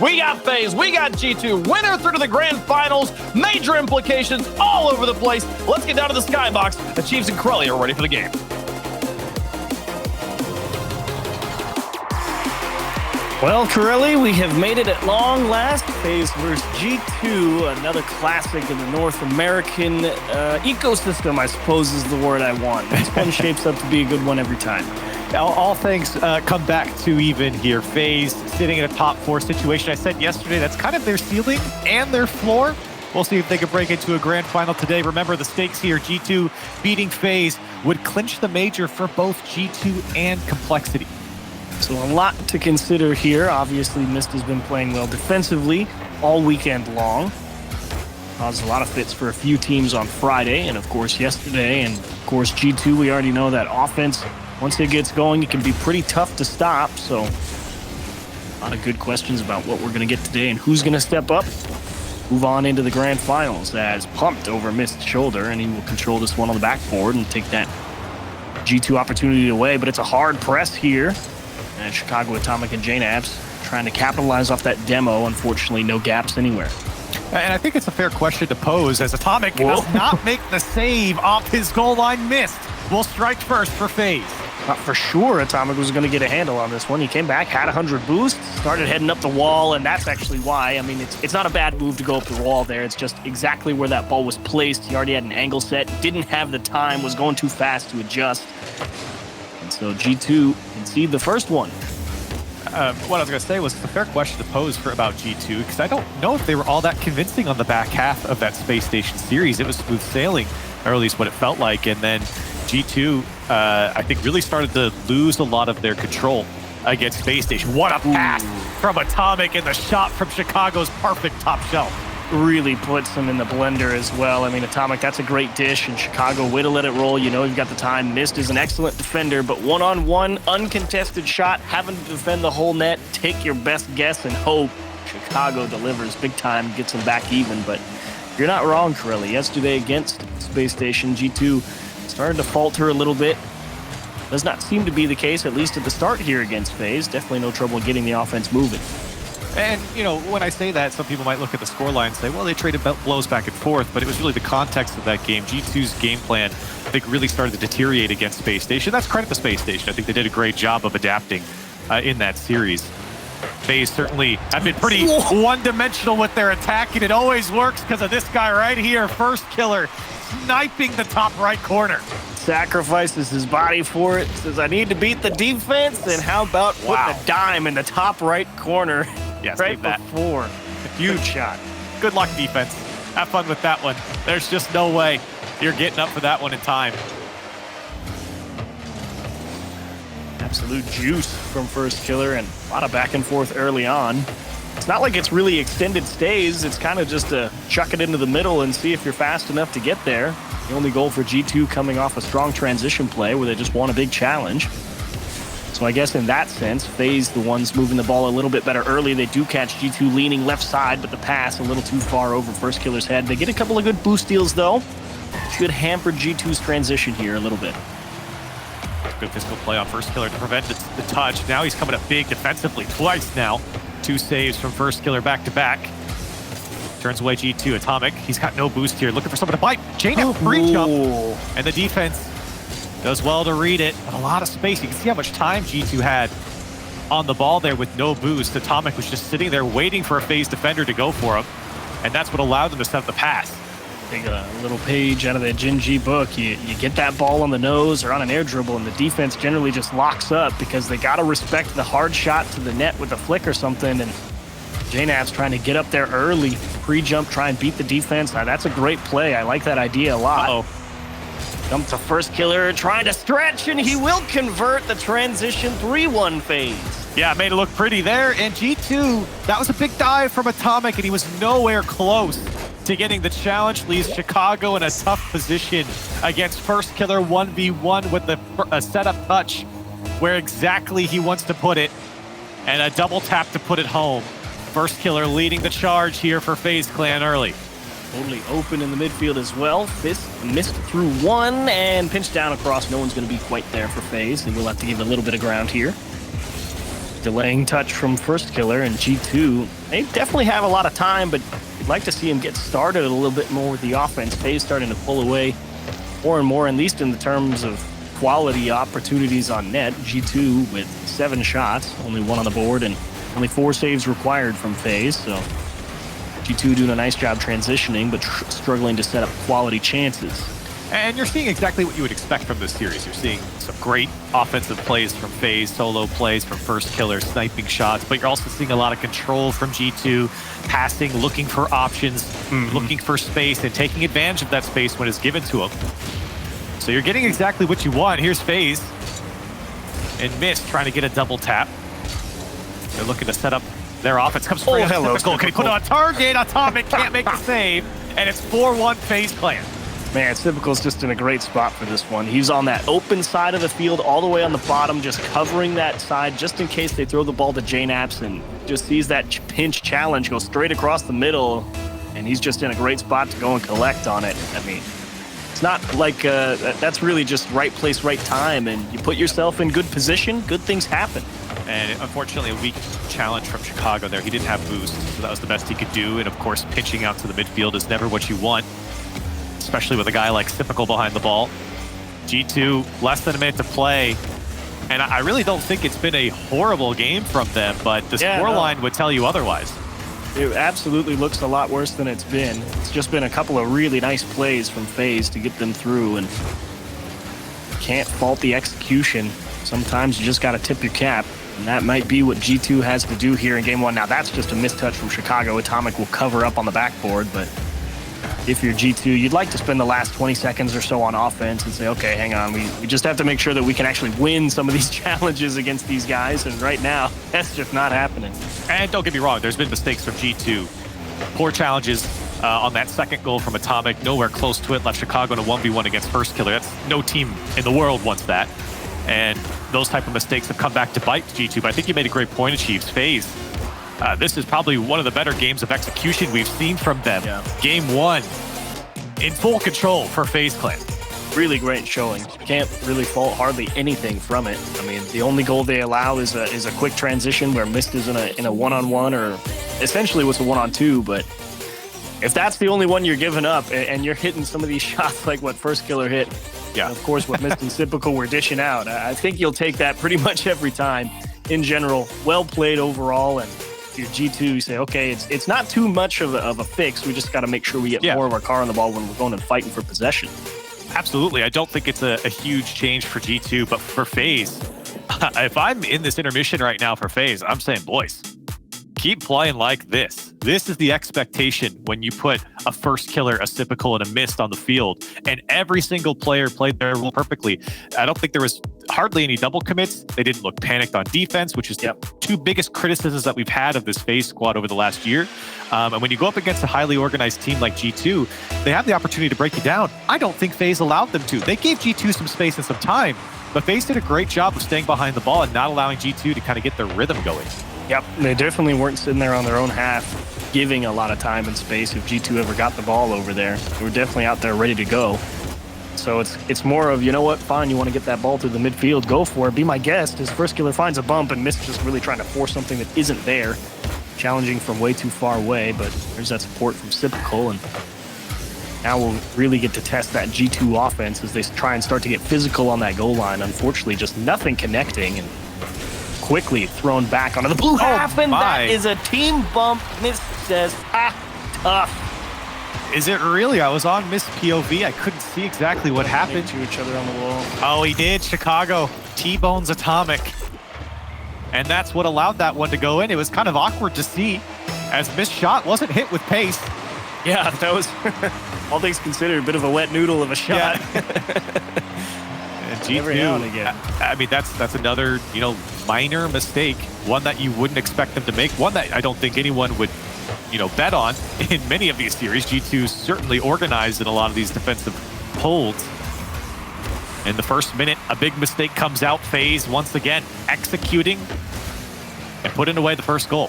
We got FaZe, we got G2, winner through to the grand finals, major implications all over the place. Let's get down to the skybox. The Chiefs and Corelli are ready for the game. Well, Corelli, we have made it at long last. FaZe versus G2, another classic in the North American ecosystem, I suppose is the word I want. This one shapes up to be a good one every time. All things come back to even here. FaZe sitting in a top 4 situation. I said yesterday that's kind of their ceiling and their floor. We'll see if they can break into a grand final today. Remember the stakes here. G2 beating FaZe would clinch the major for both G2 and Complexity. So a lot to consider here. Obviously, Mist has been playing well defensively all weekend long. Caused a lot of fits for a few teams on Friday and, of course, yesterday. And, of course, G2, we already know that offense, once it gets going, it can be pretty tough to stop. So a lot of good questions about what we're going to get today and who's going to step up. Move on into the grand finals as pumped over Mist's shoulder, and he will control this one on the backboard and take that G2 opportunity away. But it's a hard press here. And Chicago Atomic and JNabs trying to capitalize off that demo. Unfortunately, no gaps anywhere. And I think it's a fair question to pose as Atomic does not make the save off his goal line. Missed. Will strike first for FaZe. For sure, Atomic was going to get a handle on this one. He came back, had 100 boost, started heading up the wall, and that's actually why. I mean, it's not a bad move to go up the wall there. It's just exactly where that ball was placed. He already had an angle set, didn't have the time, was going too fast to adjust. And so G2 concede the first one. What I was going to say was it's a fair question to pose for about G2 because I don't know if they were all that convincing on the back half of that Space Station series. It was smooth sailing, or at least what it felt like. And then G2, I think, really started to lose a lot of their control against Space Station. What a pass from Atomic, and the shot from Chicago's perfect top shelf. Really puts him in the blender as well. I mean, Atomic, that's a great dish, and Chicago, way to let it roll. You know you've got the time. Mist is an excellent defender, but one-on-one, uncontested shot, having to defend the whole net, take your best guess and hope Chicago delivers big time, gets him back even. But you're not wrong, Corelli. Yesterday against Space Station, G2 started to falter a little bit. Does not seem to be the case, at least at the start here against FaZe. Definitely no trouble getting the offense moving. And, you know, when I say that, some people might look at the scoreline and say, well, they traded blows back and forth, but it was really the context of that game. G2's game plan, I think, really started to deteriorate against Space Station. That's credit to Space Station. I think they did a great job of adapting in that series. FaZe certainly have been pretty one-dimensional with their attack, and it always works because of this guy right here, first killer, sniping the top right corner. Sacrifices his body for it, says, I need to beat the defense, and how about putting a dime in the top right corner? Yes, right before. Huge shot. Good luck, defense. Have fun with that one. There's just no way you're getting up for that one in time. Absolute juice from first killer, and a lot of back and forth early on. It's not like it's really extended stays. It's kind of just a chuck it into the middle and see if you're fast enough to get there. The only goal for G2 coming off a strong transition play where they just won a big challenge. So I guess in that sense, FaZe, the ones moving the ball a little bit better early. They do catch G2 leaning left side, but the pass a little too far over first killer's head. They get a couple of good boost deals, though. Should hamper G2's transition here a little bit. Good physical play on first killer to prevent the touch. Now he's coming up big defensively twice now. 2 saves from first killer back to back. Turns away G2. Atomic, he's got no boost here. Looking for someone to bite. JNab free jump. And the defense does well to read it. But a lot of space. You can see how much time G2 had on the ball there with no boost. Atomic was just sitting there waiting for a FaZe defender to go for him. And that's what allowed them to set up the pass. Take a little page out of that Gen G book. You get that ball on the nose or on an air dribble, and the defense generally just locks up because they got to respect the hard shot to the net with a flick or something. And JNab's trying to get up there early, pre-jump, try and beat the defense. Now, that's a great play. I like that idea a lot. Comes to first killer, trying to stretch, and he will convert the transition 3-1 FaZe. Yeah, made it look pretty there. And G2, that was a big dive from Atomic, and he was nowhere close to getting the challenge. Leaves Chicago in a tough position against first killer 1v1 with a setup touch where exactly he wants to put it, and a double tap to put it home. First killer leading the charge here for FaZe Clan early. Totally open in the midfield as well. Missed through one and pinched down across. No one's going to be quite there for FaZe. They will have to give a little bit of ground here. delaying touch from first killer, and G2, they definitely have a lot of time, but you'd like to see him get started a little bit more with the offense. FaZe starting to pull away more and more, at least in the terms of quality opportunities on net. G2 with 7 shots, only 1 on the board, and only 4 saves required from FaZe. So G2 doing a nice job transitioning, but struggling to set up quality chances. And you're seeing exactly what you would expect from this series. You're seeing some great offensive plays from FaZe, solo plays from first killer, sniping shots, but you're also seeing a lot of control from G2, passing, looking for options, looking for space, and taking advantage of that space when it's given to them. So you're getting exactly what you want. Here's FaZe and Mist trying to get a double tap. They're looking to set up their offense. Comes free. Hello. Can he put it on target? Atomic can't make the save, and it's 4-1 FaZe clan. Man, Typical's just in a great spot for this one. He's on that open side of the field, all the way on the bottom, just covering that side just in case they throw the ball to JNaps, and just sees that pinch challenge go straight across the middle, and he's just in a great spot to go and collect on it. I mean, it's not like that's really just right place, right time, and you put yourself in good position, good things happen. And unfortunately, a weak challenge from Chicago there. He didn't have boost, so that was the best he could do. And of course, pitching out to the midfield is never what you want, especially with a guy like Typical behind the ball. G2, less than a minute to play. And I really don't think it's been a horrible game from them, but the scoreline would tell you otherwise. It absolutely looks a lot worse than it's been. It's just been a couple of really nice plays from FaZe to get them through, and can't fault the execution. Sometimes you just got to tip your cap, and that might be what G2 has to do here in game 1. Now, that's just a mistouch from Chicago. Atomic will cover up on the backboard, but if you're G2, you'd like to spend the last 20 seconds or so on offense and say, okay, hang on, we just have to make sure that we can actually win some of these challenges against these guys, and right now, that's just not happening. And don't get me wrong, there's been mistakes from G2. Poor challenges on that second goal from Atomic, nowhere close to it, left Chicago in a 1v1 against first killer. That's no team in the world wants that. And those type of mistakes have come back to bite G2, but I think you made a great point, Chiefs. FaZe, this is probably one of the better games of execution we've seen from them. Yeah. Game 1, in full control for FaZe clan. Really great showing. Can't really fault hardly anything from it. I mean, the only goal they allow is a quick transition where Mist is in a one-on-one, or essentially was a one-on-two, but if that's the only one you're giving up and you're hitting some of these shots like what first killer hit, yeah, of course what Mist and Typical were dishing out, I think you'll take that pretty much every time. In general, well played overall, and if you're G2, you say, okay, it's not too much of a fix. We just got to make sure we get more of our car on the ball when we're going and fighting for possession. Absolutely. I don't think it's a huge change for G2, but for FaZe, if I'm in this intermission right now for FaZe, I'm saying, boys, keep playing like this. This is the expectation when you put a first killer, a Typical, and a Mist on the field, and every single player played their role perfectly. I don't think there was hardly any double commits. They didn't look panicked on defense, which is the 2 biggest criticisms that we've had of this FaZe squad over the last year. And when you go up against a highly organized team like G2, they have the opportunity to break you down. I don't think FaZe allowed them to. They gave G2 some space and some time, but FaZe did a great job of staying behind the ball and not allowing G2 to kind of get their rhythm going. Yep, they definitely weren't sitting there on their own half, giving a lot of time and space if G2 ever got the ball over there. They were definitely out there ready to go. So it's more of, you know what, fine, you want to get that ball through the midfield, go for it, be my guest. His first killer finds a bump, and Mist just really trying to force something that isn't there. Challenging from way too far away, but there's that support from Typical, and now we'll really get to test that G2 offense as they try and start to get physical on that goal line. Unfortunately, just nothing connecting, and quickly thrown back onto the blue half, and that is a team bump. Mist says, tough. Is it really? I was on Mist POV. I couldn't see exactly what happened. To each other on the wall. Oh, he did. Chicago T-bones Atomic. And that's what allowed that one to go in. It was kind of awkward to see as Mist shot wasn't hit with pace. Yeah, that was, all things considered, a bit of a wet noodle of a shot. And G2, I mean, that's another, minor mistake. One that you wouldn't expect them to make. One that I don't think anyone would, bet on in many of these series. G2 certainly organized in a lot of these defensive holds. In the first minute, a big mistake comes out. FaZe once again executing and putting away the first goal.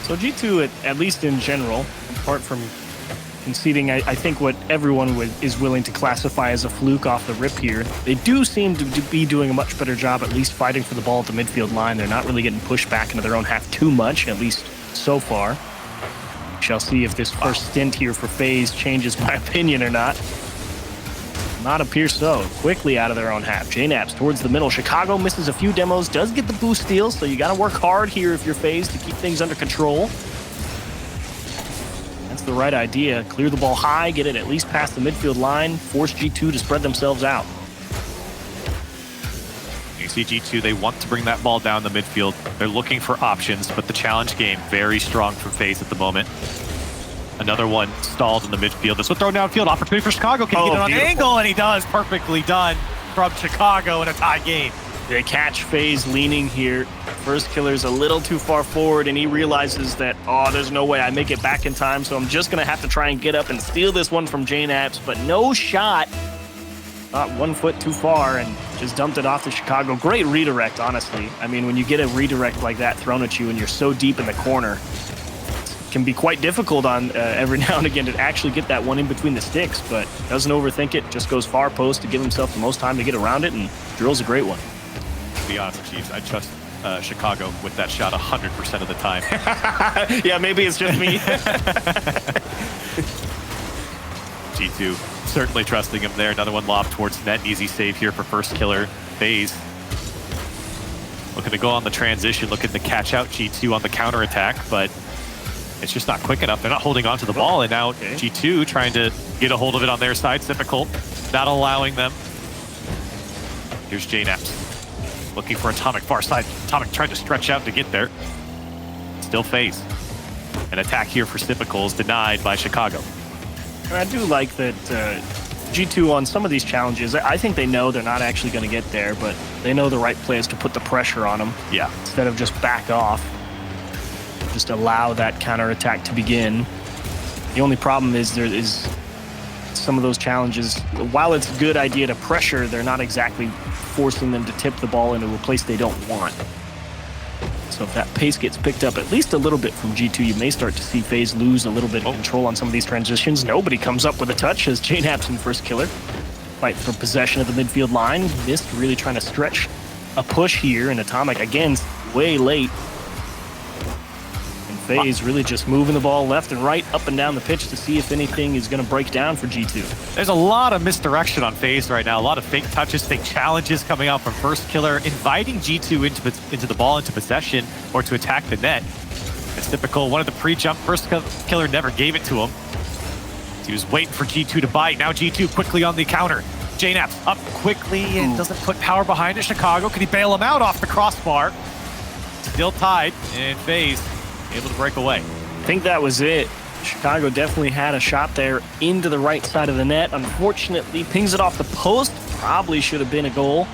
So G2, at least in general, apart from conceding, I think, what everyone is willing to classify as a fluke off the rip here. They do seem to be doing a much better job, at least fighting for the ball at the midfield line. They're not really getting pushed back into their own half too much, at least so far. Shall see if this first stint here for FaZe changes my opinion or not. Not appear so. Quickly out of their own half. JNaps towards the middle. Chicago misses a few demos, does get the boost steal, so you got to work hard here if you're FaZe to keep things under control. That's the right idea. Clear the ball high, get it at least past the midfield line, force G2 to spread themselves out. You see G2, they want to bring that ball down the midfield. They're looking for options, but the challenge game very strong from FaZe at the moment. Another one stalled in the midfield. This will throw downfield. Opportunity for Chicago. Can he get it on angle? And he does. Perfectly done from Chicago in a tie game. They catch FaZe leaning here. First killer's a little too far forward, and he realizes that, oh, there's no way I make it back in time, so I'm just going to have to try and get up and steal this one from JNaps, but no shot. Not 1 foot too far, and just dumped it off to Chicago. Great redirect, honestly. I mean, when you get a redirect like that thrown at you and you're so deep in the corner, it can be quite difficult on every now and again to actually get that one in between the sticks, but doesn't overthink it, just goes far post to give himself the most time to get around it, and drills a great one. To be honest, Chiefs, I trust Chicago with that shot 100% of the time. Yeah, maybe it's just me. G2 certainly trusting him there. Another one lobbed towards net. Easy save here for first killer. FaZe looking to go on the transition, looking to catch out G2 on the counterattack, but it's just not quick enough. They're not holding on to the ball, and now G2 trying to get a hold of it on their side. Difficult, not allowing them. Here's JNaps looking for Atomic far side. Atomic tried to stretch out to get there. Still FaZe. An attack here for Typical is denied by Chicago. And I do like that G2 on some of these challenges, I think they know they're not actually going to get there, but they know the right play is to put the pressure on them. Yeah. Instead of just back off. Just allow that counterattack to begin. The only problem is there is some of those challenges, while it's a good idea to pressure, they're not exactly forcing them to tip the ball into a place they don't want. So if that pace gets picked up at least a little bit from G2, you may start to see FaZe lose a little bit of control on some of these transitions. Nobody comes up with a touch as JNaps in first killer. Fight for possession of the midfield line. Mist really trying to stretch a push here, and Atomic, again, way late. FaZe really just moving the ball left and right, up and down the pitch to see if anything is going to break down for G2. There's a lot of misdirection on FaZe right now. A lot of fake touches, fake challenges coming out from first killer, inviting G2 into the ball, into possession, or to attack the net. It's typical. One of the pre-jump first killer never gave it to him. He was waiting for G2 to bite. Now G2 quickly on the counter. JNaps up quickly and doesn't put power behind it. Chicago, can he bail him out off the crossbar? Still tied, and FaZe able to break away. I think that was it. Chicago definitely had a shot there into the right side of the net. Unfortunately, pings it off the post. Probably should have been a goal.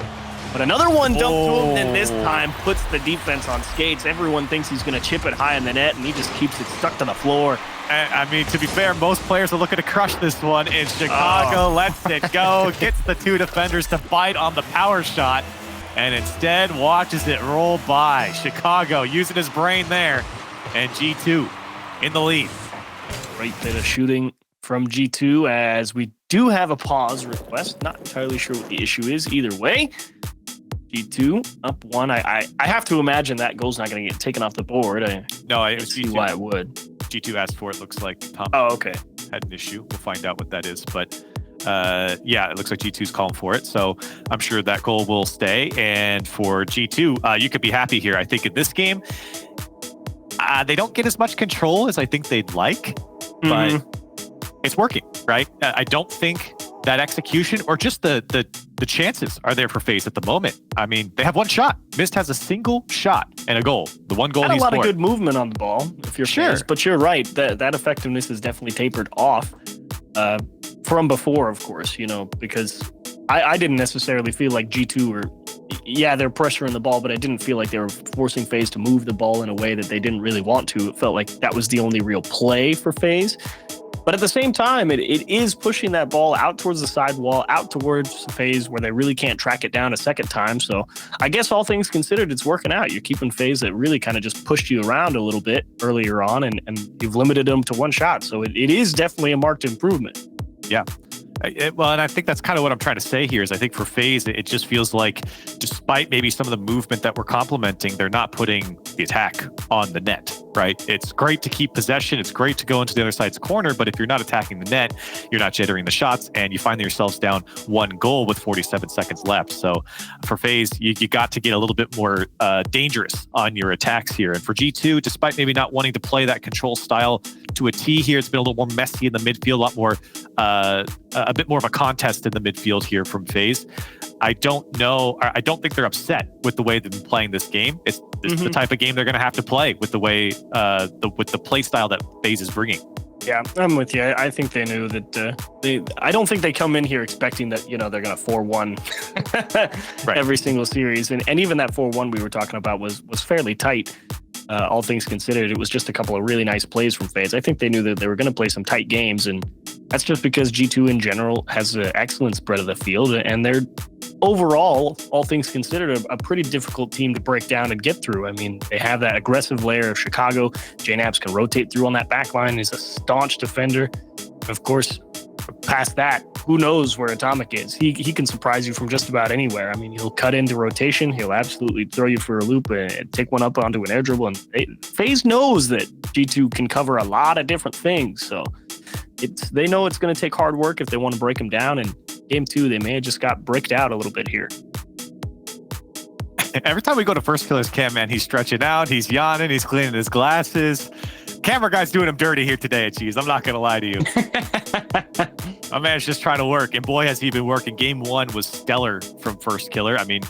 But another one dumped to him, and this time puts the defense on skates. Everyone thinks he's going to chip it high in the net, and he just keeps it stuck to the floor. I mean, to be fair, most players are looking to crush this one, and Chicago lets it go, gets the two defenders to bite on the power shot, and instead watches it roll by. Chicago using his brain there. And G2 in the lead. Great bit of shooting from G2 as we do have a pause request. Not entirely sure what the issue is either way. G2 up one. I have to imagine that goal's not going to get taken off the board. No, it was see G2. Why it would. G2 asked for it. Looks like Tom had an issue. We'll find out what that is. But yeah, it looks like G2's calling for it. So I'm sure that goal will stay. And for G2, you could be happy here. I think in this game, they don't get as much control as I think they'd like, but it's working, right? I don't think that execution or just the chances are there for FaZe at the moment. I mean, they have one shot. Mist has a single shot and a goal. The one goal he's scored. A lot of good movement on the ball, if you're FaZe, but you're right. That effectiveness is definitely tapered off from before, of course, you know, because I didn't necessarily feel like G2 were... Yeah, they're pressuring the ball, but I didn't feel like they were forcing FaZe to move the ball in a way that they didn't really want to. It felt like that was the only real play for FaZe. But at the same time, it is pushing that ball out towards the sidewall, out towards FaZe where they really can't track it down a second time. So I guess all things considered, it's working out. You're keeping FaZe that really kind of just pushed you around a little bit earlier on, and you've limited them to one shot. So it is definitely a marked improvement. Yeah. Well, and I think that's kind of what I'm trying to say here is I think for FaZe, it just feels like despite maybe some of the movement that we're complimenting, they're not putting the attack on the net, right? It's great to keep possession. It's great to go into the other side's corner. But if you're not attacking the net, you're not jittering the shots, and you find yourselves down 1 goal with 47 seconds left. So for FaZe, you got to get a little bit more dangerous on your attacks here. And for G2, despite maybe not wanting to play that control style to a T here, it's been a little more messy in the midfield, a lot more a bit more of a contest in the midfield here from FaZe. I don't think they're upset with the way they've been playing this game. It's the type of game they're going to have to play with the way with the play style that FaZe is bringing. Yeah, I'm with you. I think they knew that I don't think they come in here expecting that, they're going to 4-1 right. every single series. And even that 4-1 we were talking about was fairly tight. All things considered, it was just a couple of really nice plays from FaZe. I think they knew that they were going to play some tight games, and that's just because G2 in general has an excellent spread of the field, and they're overall, all things considered, a pretty difficult team to break down and get through. I mean, they have that aggressive layer of Chicago. JNAPS can rotate through on that back line. He's a staunch defender. Of course, past that, who knows where Atomic is? He can surprise you from just about anywhere. I mean, he'll cut into rotation. He'll absolutely throw you for a loop and take one up onto an air dribble. And FaZe knows that G2 can cover a lot of different things. So they know it's going to take hard work if they want to break him down. And game 2, they may have just got bricked out a little bit here. Every time we go to First Killer's cam, man, he's stretching out, he's yawning, he's cleaning his glasses. Camera guy's doing him dirty here today, Cheese. I'm not going to lie to you. My man's just trying to work, and boy, has he been working. Game 1 was stellar from First Killer. I mean,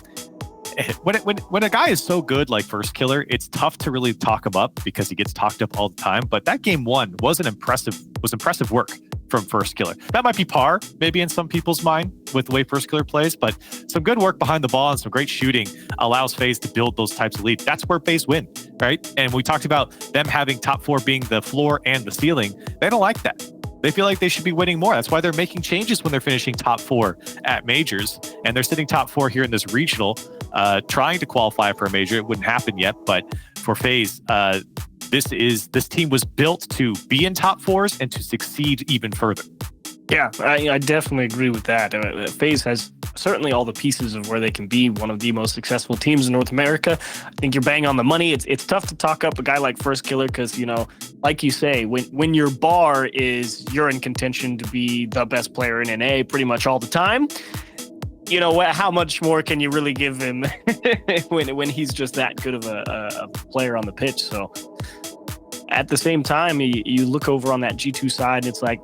when a guy is so good like First Killer, it's tough to really talk him up because he gets talked up all the time. But that game 1 was impressive work from First Killer. That might be par, maybe in some people's mind with the way First Killer plays, but some good work behind the ball and some great shooting allows FaZe to build those types of leads. That's where FaZe win, right? And we talked about them having top 4 being the floor and the ceiling. They don't like that. They feel like they should be winning more. That's why they're making changes when they're finishing top 4 at majors. And they're sitting top 4 here in this regional, trying to qualify for a major. It wouldn't happen yet, but for FaZe, this team was built to be in top 4s and to succeed even further. Yeah, I definitely agree with that. FaZe has certainly all the pieces of where they can be one of the most successful teams in North America. I think you're bang on the money. It's tough to talk up a guy like First Killer because, like you say, when your bar is you're in contention to be the best player in NA pretty much all the time, how much more can you really give him when he's just that good of a player on the pitch? So at the same time, you look over on that G2 side, and it's like,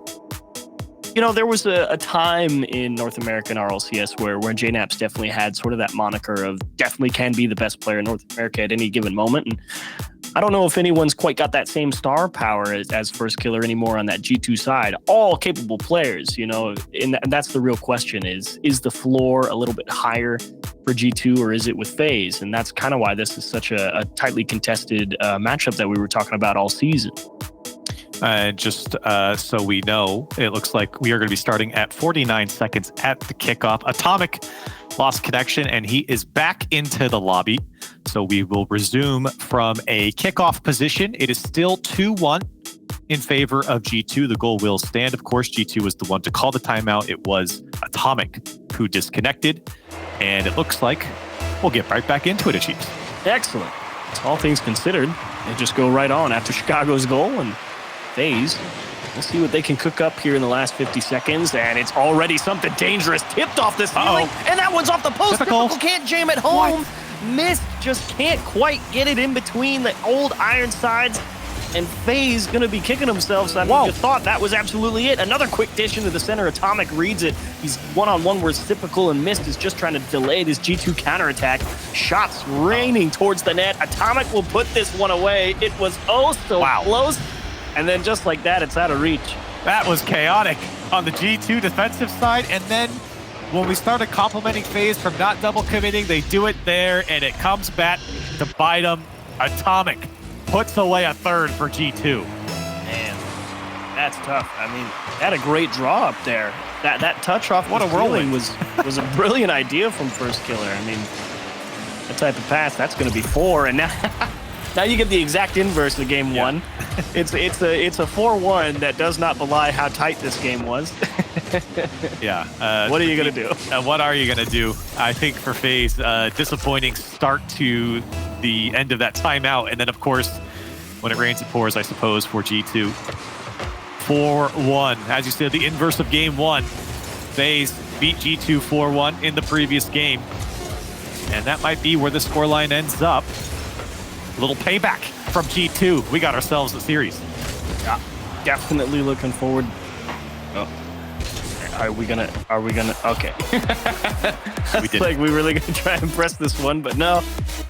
there was a time in North American RLCS where JNAPS definitely had sort of that moniker of definitely can be the best player in North America at any given moment. And I don't know if anyone's quite got that same star power as First Killer anymore on that G2 side. All capable players, and that's the real question is the floor a little bit higher for G2 or is it with FaZe? And that's kind of why this is such a tightly contested matchup that we were talking about all season. And just so we know, it looks like we are going to be starting at 49 seconds at the kickoff. Atomic lost connection, and he is back into the lobby. So we will resume from a kickoff position. It is still 2-1 in favor of G2. The goal will stand. Of course, G2 was the one to call the timeout. It was Atomic who disconnected. And it looks like we'll get right back into it, Chiefs. Excellent. All things considered, they just go right on after Chicago's goal, and FaZe, we'll see what they can cook up here in the last 50 seconds, and it's already something dangerous tipped off the ceiling, and that one's off the post. Typical can't jam it home. Mist just can't quite get it in between the old iron sides, and FaZe gonna be kicking themselves. I mean, you thought that was absolutely it. Another quick dish into the center. Atomic reads it. He's one-on-one where Typical and Mist is just trying to delay this G2 counterattack. Shots raining towards the net. Atomic will put this one away. It was so close. And then just like that, it's out of reach. That was chaotic on the G2 defensive side. And then when we started complimenting FaZe from not double committing, they do it there, and it comes back to bite them. Atomic puts away a third for G2. Man. That's tough. I mean, had a great draw up there. That touch off What a whirlwind. was a brilliant idea from First Killer. I mean, that type of pass, that's going to be 4, and now you get the exact inverse of game 1. It's a 4-1 that does not belie how tight this game was. Yeah. What are you going to do? What are you going to do? I think for FaZe, disappointing start to the end of that timeout. And then, of course, when it rains, it pours, I suppose, for G2. 4-1. As you said, the inverse of game 1. FaZe beat G2 4-1 in the previous game. And that might be where the scoreline ends up. A little payback from G2. We got ourselves a series. Yeah, definitely looking forward. Oh. Are we gonna? Okay. We did. Like we really gonna try and press this one, but no.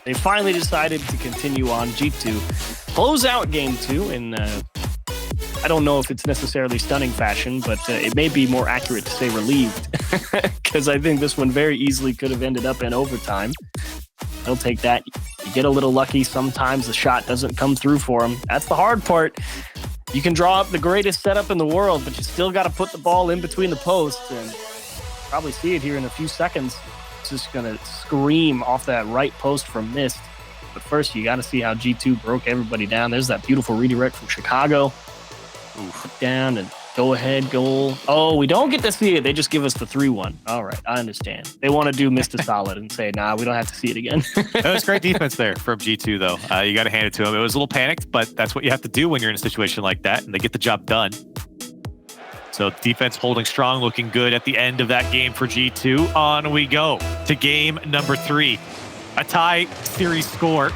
They finally decided to continue on. G2 close out game 2 in. I don't know if it's necessarily stunning fashion, but it may be more accurate to say relieved, because I think this one very easily could have ended up in overtime. They'll take that. You get a little lucky. Sometimes the shot doesn't come through for them. That's the hard part. You can draw up the greatest setup in the world, but you still got to put the ball in between the posts, and probably see it here in a few seconds. It's just going to scream off that right post from Mist. But first, you got to see how G2 broke everybody down. There's that beautiful redirect from Chicago. Ooh, down and go ahead goal. Oh, we don't get to see it. They just give us the 3-1. All right, I understand. They want to do Mr. Solid and say, nah, we don't have to see it again. That was great defense there from G2, though. You got to hand it to him. It was a little panicked, but that's what you have to do when you're in a situation like that, and they get the job done. So defense holding strong, looking good at the end of that game for G2. On we go to game number 3. A tie series score.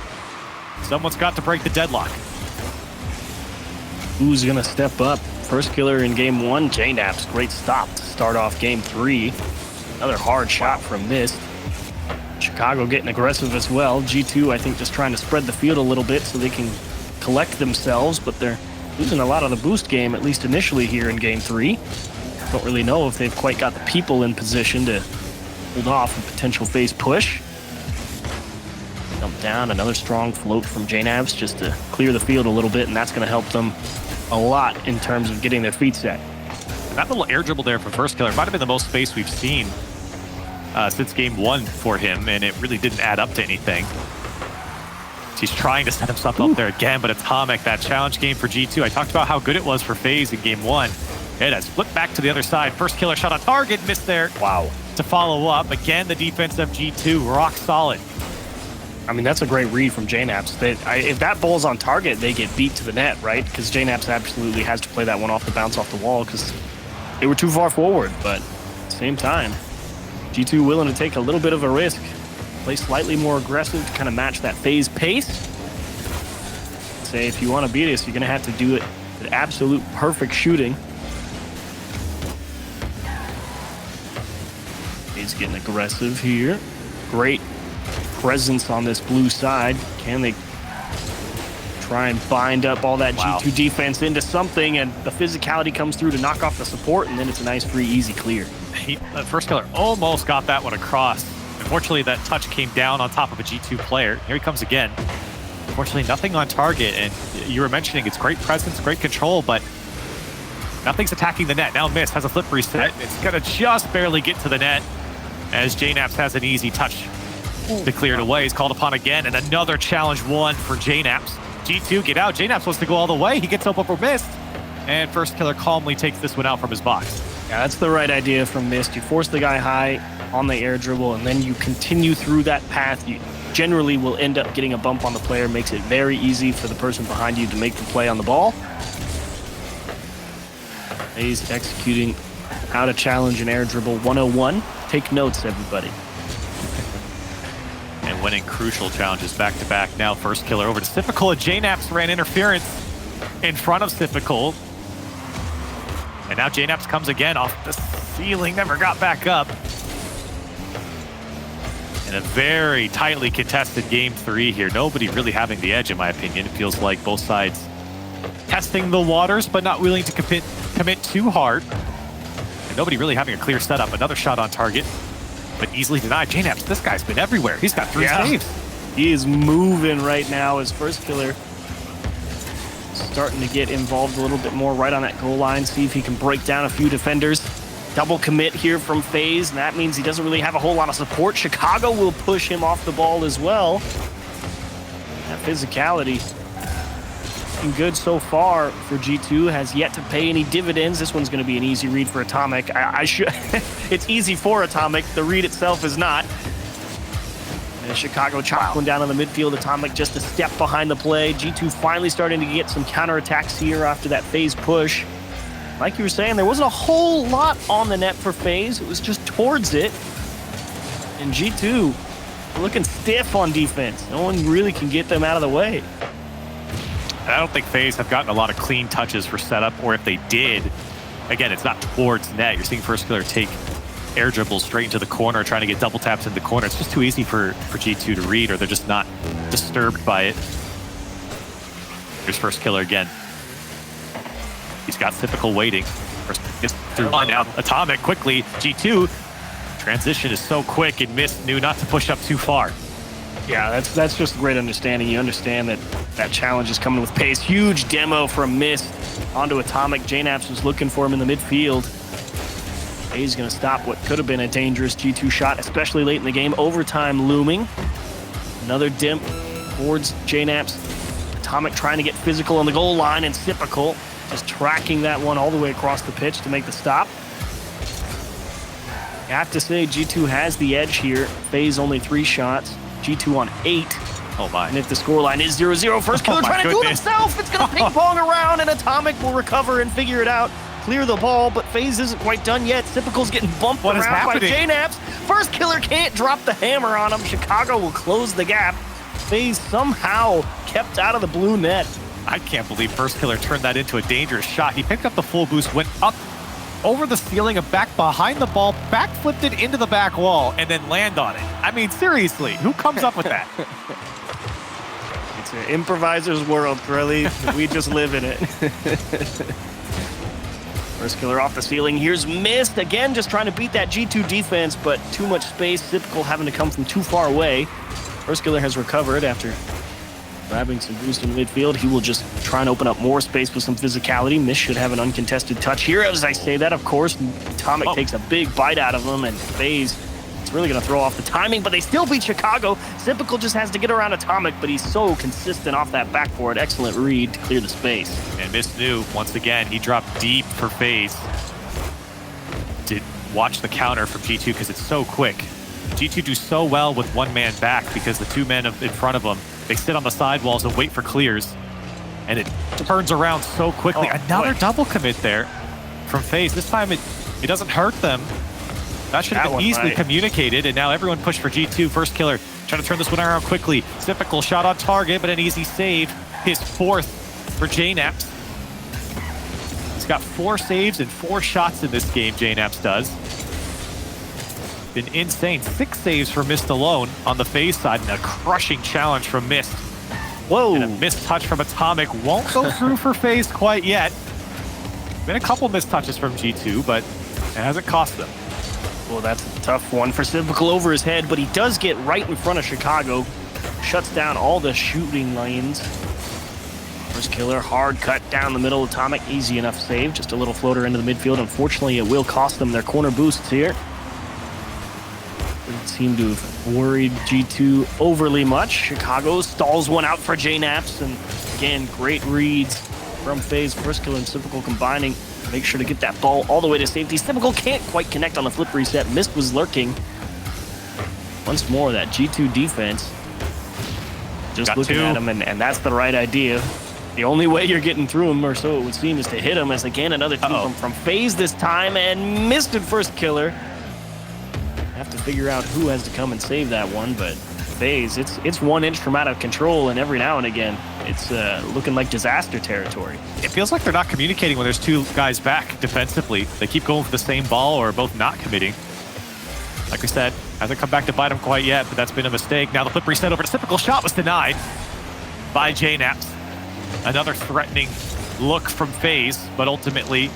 Someone's got to break the deadlock. Who's going to step up? First Killer in game 1, JNaps. Great stop to start off game 3. Another hard shot from Mist. Chicago getting aggressive as well. G2, I think, just trying to spread the field a little bit so they can collect themselves, but they're losing a lot of the boost game, at least initially here in game 3. Don't really know if they've quite got the people in position to hold off a potential FaZe push. Jump down, another strong float from JNaps just to clear the field a little bit, and that's going to help them a lot in terms of getting their feet set. That little air dribble there from First Killer might have been the most space we've seen since game 1 for him, and it really didn't add up to anything. He's trying to set himself up there again, but Atomic, that challenge game for G2. I talked about how good it was for FaZe in game 1. It has flipped back to the other side. First Killer shot on target, missed there. Wow. To follow up, again, the defense of G2, rock solid. I mean, that's a great read from JNaps. If that ball's on target, they get beat to the net, right? Because JNaps absolutely has to play that one off the bounce off the wall because they were too far forward. But at the same time, G2 willing to take a little bit of a risk, play slightly more aggressive to kind of match that FaZe pace. Say, if you want to beat us, you're going to have to do it with absolute perfect shooting. FaZe getting aggressive here. Great presence on this blue side. Can they try and bind up all that G2 defense into something, and the physicality comes through to knock off the support, and then it's a nice, free, easy clear. First Killer almost got that one across. Unfortunately, that touch came down on top of a G2 player. Here he comes again. Unfortunately, nothing on target, and you were mentioning it's great presence, great control, but nothing's attacking the net. Now Mist has a flip reset. It's going to just barely get to the net as JNaps has an easy touch to clear it away. He's called upon again, and another challenge one for JNaps. G2 get out. JNaps wants to go all the way. He gets up over Mist, and First Killer calmly takes this one out from his box. Yeah, that's the right idea from Mist. You force the guy high on the air dribble, and then you continue through that path. You generally will end up getting a bump on the player. Makes it very easy for the person behind you to make the play on the ball. He's executing how to challenge an air dribble 101. Take notes, everybody. And winning crucial challenges back-to-back. Now First Killer over to Syphical, and JNaps ran interference in front of Syphical. And now JNaps comes again off the ceiling, never got back up. In a very tightly contested game 3 here. Nobody really having the edge, in my opinion. It feels like both sides testing the waters, but not willing to commit too hard. And nobody really having a clear setup. Another shot on target, but easily denied. JNaps, this guy's been everywhere. He's got 3 saves. He is moving right now as First Killer starting to get involved a little bit more right on that goal line, see if he can break down a few defenders. Double commit here from FaZe, and that means he doesn't really have a whole lot of support. Chicago will push him off the ball as well. That physicality looking good so far for G2, has yet to pay any dividends. This one's going to be an easy read for Atomic. I should. It's easy for Atomic. The read itself is not. And Chicago chopped one down in the midfield. Atomic just a step behind the play. G2 finally starting to get some counterattacks here after that FaZe push. Like you were saying, there wasn't a whole lot on the net for FaZe. It was just towards it. And G2 looking stiff on defense. No one really can get them out of the way. And I don't think FaZe have gotten a lot of clean touches for setup, or if they did, again, it's not towards net. You're seeing First Killer take air dribbles straight into the corner, trying to get double taps in the corner. It's just too easy for G2 to read, or they're just not disturbed by it. Here's First Killer again. He's got typical waiting. First gets through line out. Atomic quickly. G2 transition is so quick, and Mist knew not to push up too far. Yeah, that's just a great understanding. You understand that that challenge is coming with pace. Huge demo from Mist onto Atomic. JNaps was looking for him in the midfield. He's going to stop what could have been a dangerous G2 shot, especially late in the game. Overtime looming. Another dimp towards JNaps. Atomic trying to get physical on the goal line, and Sipical just tracking that one all the way across the pitch to make the stop. I have to say, G2 has the edge here. FaZe only 3 shots. G2 on 8. Oh my. And if the scoreline is 0-0, First Killer trying to do it himself. It's going to ping pong around, and Atomic will recover and figure it out. Clear the ball, but FaZe isn't quite done yet. Sipical's getting bumped around by JNaps. First Killer can't drop the hammer on him. Chicago will close the gap. FaZe somehow kept out of the blue net. I can't believe First Killer turned that into a dangerous shot. He picked up the full boost, went up over the ceiling and back behind the ball, backflipped it into the back wall, and then land on it. I mean, seriously, who comes up with that? It's an improviser's world, Curly. We just live in it. First Killer off the ceiling. Here's Mist again, just trying to beat that G2 defense, but too much space. Typical having to come from too far away. First Killer has recovered after grabbing some boost in the midfield. He will just try and open up more space with some physicality. Mist should have an uncontested touch here. As I say that, of course, Atomic takes a big bite out of him, and FaZe, it's really going to throw off the timing, but they still beat Chicago. Sipical just has to get around Atomic, but he's so consistent off that backboard. Excellent read to clear the space. And Mist knew, once again, he dropped deep for FaZe. Did watch the counter from G2 because it's so quick. G2 do so well with one man back because the 2 men in front of them, they sit on the sidewalls and wait for clears. And it turns around so quickly. Another double commit there from FaZe. This time it doesn't hurt them. That should have been easily communicated, and now everyone pushed for G2. First Killer trying to turn this one around quickly. Sipical shot on target, but an easy save. His 4th for JNaps. He's got 4 saves and 4 shots in this game, JNaps does. Been insane. 6 saves for Mist alone on the FaZe side, and a crushing challenge from Mist. Whoa. And a missed touch from Atomic won't go through for FaZe quite yet. Been a couple missed touches from G2, but it hasn't cost them. Well, that's a tough one for Sipical over his head, but he does get right in front of Chicago. Shuts down all the shooting lanes. First Killer, hard cut down the middle. Atomic, easy enough save. Just a little floater into the midfield. Unfortunately, it will cost them their corner boosts here. Doesn't seem to have worried G2 overly much. Chicago stalls one out for JNaps, and again, great reads from FaZe. First Killer and Sipical combining. Make sure to get that ball all the way to safety. Sipical can't quite connect on the flip reset. Mist was lurking. Once more, that G2 defense just looking at him, and that's the right idea. The only way you're getting through him, or so it would seem, is to hit him. As again, another two from FaZe this time, and missed it. First Killer. Have to figure out who has to come and save that one, but FaZe, it's 1 inch from out of control, and every now and again, it's looking like disaster territory. It feels like they're not communicating when there's 2 guys back defensively. They keep going for the same ball or both not committing. Like we said, hasn't come back to bite him quite yet, but that's been a mistake. Now the flip reset over to Sipical. Shot was denied by JNaps. Another threatening look from FaZe, but ultimately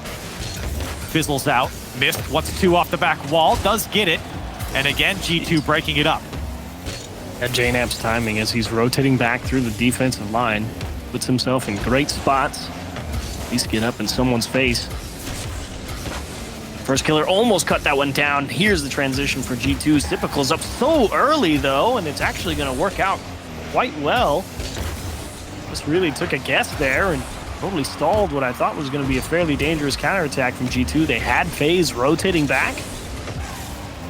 fizzles out. Mist wants 2 off the back wall, does get it. And again, G2 breaking it up. At JNap's timing as he's rotating back through the defensive line. puts himself in great spots. At least get up in someone's face. First killer almost cut that one down. Here's the transition for G2. Typical's up so early, though, and it's actually going to work out quite well. Just really took a guess there and totally stalled what I thought was going to be a fairly dangerous counterattack from G2. They had FaZe rotating back.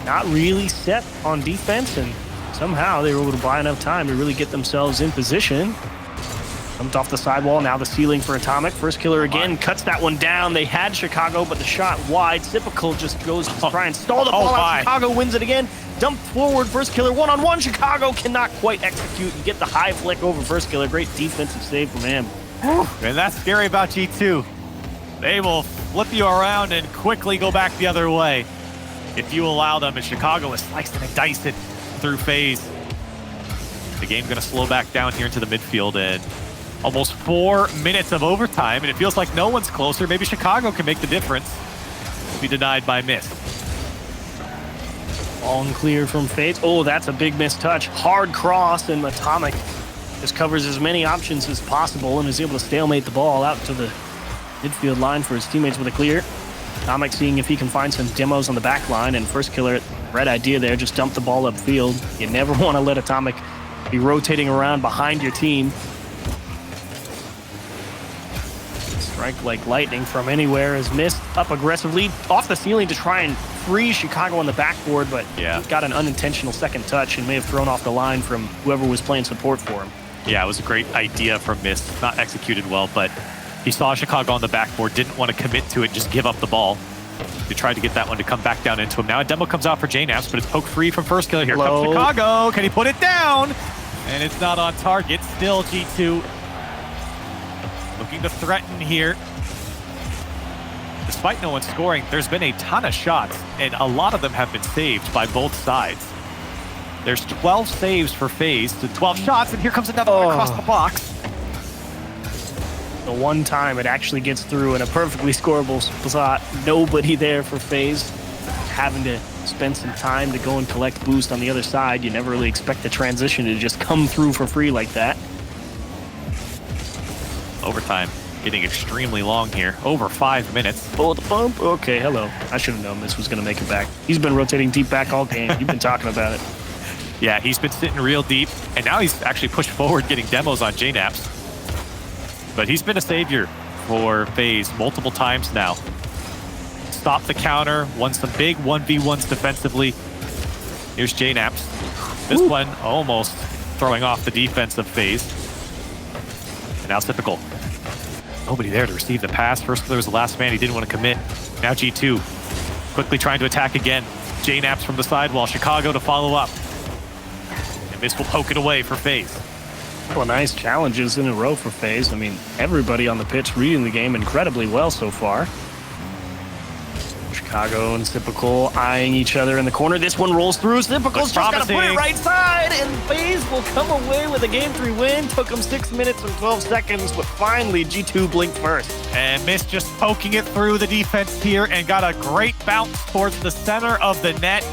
Not really set on defense, and somehow they were able to buy enough time to really get themselves in position. Jumped off the sidewall, now the ceiling for Atomic. First killer again, cuts that one down. They had Chicago, but the shot wide. Typical just goes to try and stall the ball out. Chicago wins it again. Dumped forward, first killer, one-on-one. Chicago cannot quite execute and get the high flick over first killer. Great defensive save from him. And that's scary about G2. They will flip you around and quickly go back the other way if you allow them, and Chicago is sliced and diced it through FaZe. The game's going to slow back down here into the midfield, and almost 4 minutes of overtime, and it feels like no one's closer. Maybe Chicago can make the difference. Be denied by Mist. All clear from FaZe. Oh, that's a big missed touch. Hard cross, and Atomic just covers as many options as possible and is able to stalemate the ball out to the midfield line for his teammates with a clear. Atomic seeing if he can find some demos on the back line, and first killer, red idea there, just dump the ball upfield. You never want to let Atomic be rotating around behind your team. Strike like lightning from anywhere is missed. Up aggressively off the ceiling to try and free Chicago on the backboard, but got an unintentional second touch and may have thrown off the line from whoever was playing support for him. Yeah, it was a great idea from Mist. Not executed well, but he saw Chicago on the backboard, didn't want to commit to it, just give up the ball. He tried to get that one to come back down into him. Now a demo comes out for JNaps, but it's poke free from first killer. Here comes Chicago. Can he put it down? And it's not on target. Still G2 looking to threaten here. Despite no one scoring, there's been a ton of shots, and a lot of them have been saved by both sides. There's 12 saves for FaZe to 12 shots, and here comes another one across the box. The one time it actually gets through in a perfectly scoreable spot. Nobody there for FaZe. Having to spend some time to go and collect boost on the other side. You never really expect the transition to just come through for free like that. Overtime getting extremely long here. Over 5 minutes. Oh, the bump. Okay, hello. I should have known this was going to make it back. He's been rotating deep back all game. You've been talking about it. Yeah, he's been sitting real deep, and now he's actually pushed forward getting demos on JNaps. But he's been a savior for FaZe multiple times now. Stopped the counter, won some big 1v1s defensively. Here's JNaps. This one almost throwing off the defense of FaZe. And now Typical. Nobody there to receive the pass. First killer was the last man. He didn't want to commit. Now G2 quickly trying to attack again. JNaps from the sidewall. Chicago to follow up. And this will poke it away for FaZe. Well, nice challenges in a row for FaZe. I mean, everybody on the pitch reading the game incredibly well so far. Chicago and Typical eyeing each other in the corner. This one rolls through. Typical's just got to put it right side, and FaZe will come away with a Game 3 win. Took them 6 minutes and 12 seconds, but finally G2 blinked first. And Mist just poking it through the defense here and got a great bounce towards the center of the net.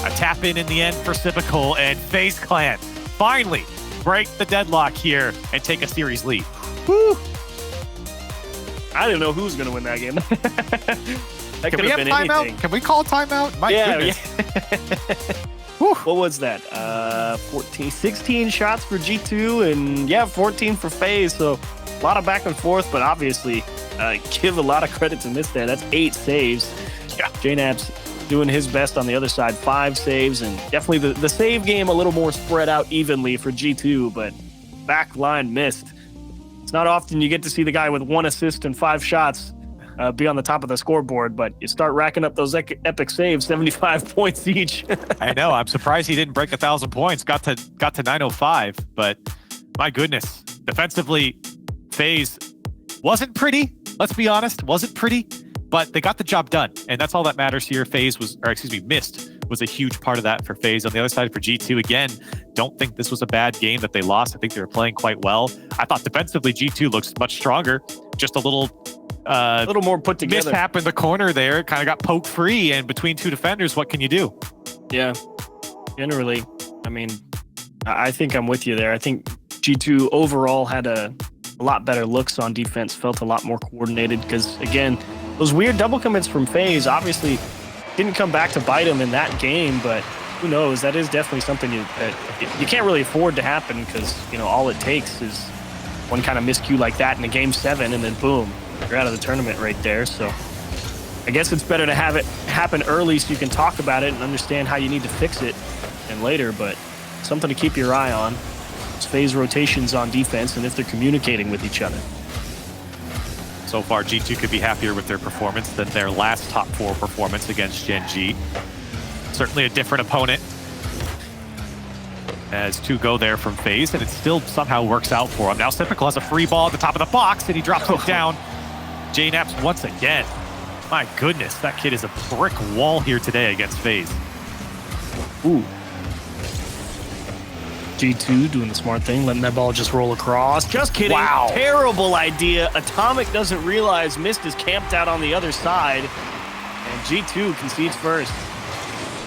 A tap in the end for Typical, and FaZe Clan finally break the deadlock here and take a series lead. Woo! I didn't know who was going to win that game. That could have been anything. Can we call a timeout? My goodness. What was that? 16 shots for G2 and 14 for FaZe. So a lot of back and forth, but obviously give a lot of credit to Mist there. That's 8 saves. Yeah. JNaps doing his best on the other side, 5 saves, and definitely the save game a little more spread out evenly for G2, but back line Mist. It's not often you get to see the guy with 1 assist and 5 shots be on the top of the scoreboard, but you start racking up those epic saves, 75 points each. I know. I'm surprised he didn't break 1,000 points. Got to 905, but my goodness, defensively, FaZe wasn't pretty. Let's be honest, wasn't pretty, but they got the job done, and that's all that matters here. Mist was a huge part of that for FaZe. On the other side for G2, again, don't think this was a bad game that they lost. I think they were playing quite well. I thought defensively G2 looks much stronger. Just a little more put together. Mishap in the corner there. Kind of got poked free, and between 2 defenders, what can you do? Yeah, generally, I mean, I think I'm with you there. I think G2 overall had a a lot better looks on defense, felt a lot more coordinated because, again, those weird double commits from FaZe obviously didn't come back to bite them in that game, but who knows? That is definitely something that you can't really afford to happen because, all it takes is one kind of miscue like that in a game 7 and then boom, you're out of the tournament right there. So I guess it's better to have it happen early so you can talk about it and understand how you need to fix it and later, but something to keep your eye on. It's FaZe rotations on defense and if they're communicating with each other. So far, G2 could be happier with their performance than their last top 4 performance against Gen G. Certainly a different opponent as 2 go there from FaZe, and it still somehow works out for him. Now Typical has a free ball at the top of the box, and he drops it down. J-Naps once again. My goodness, that kid is a brick wall here today against FaZe. Ooh. G2 doing the smart thing, letting that ball just roll across. Just kidding. Wow. Terrible idea. Atomic doesn't realize Mist is camped out on the other side, and G2 concedes first.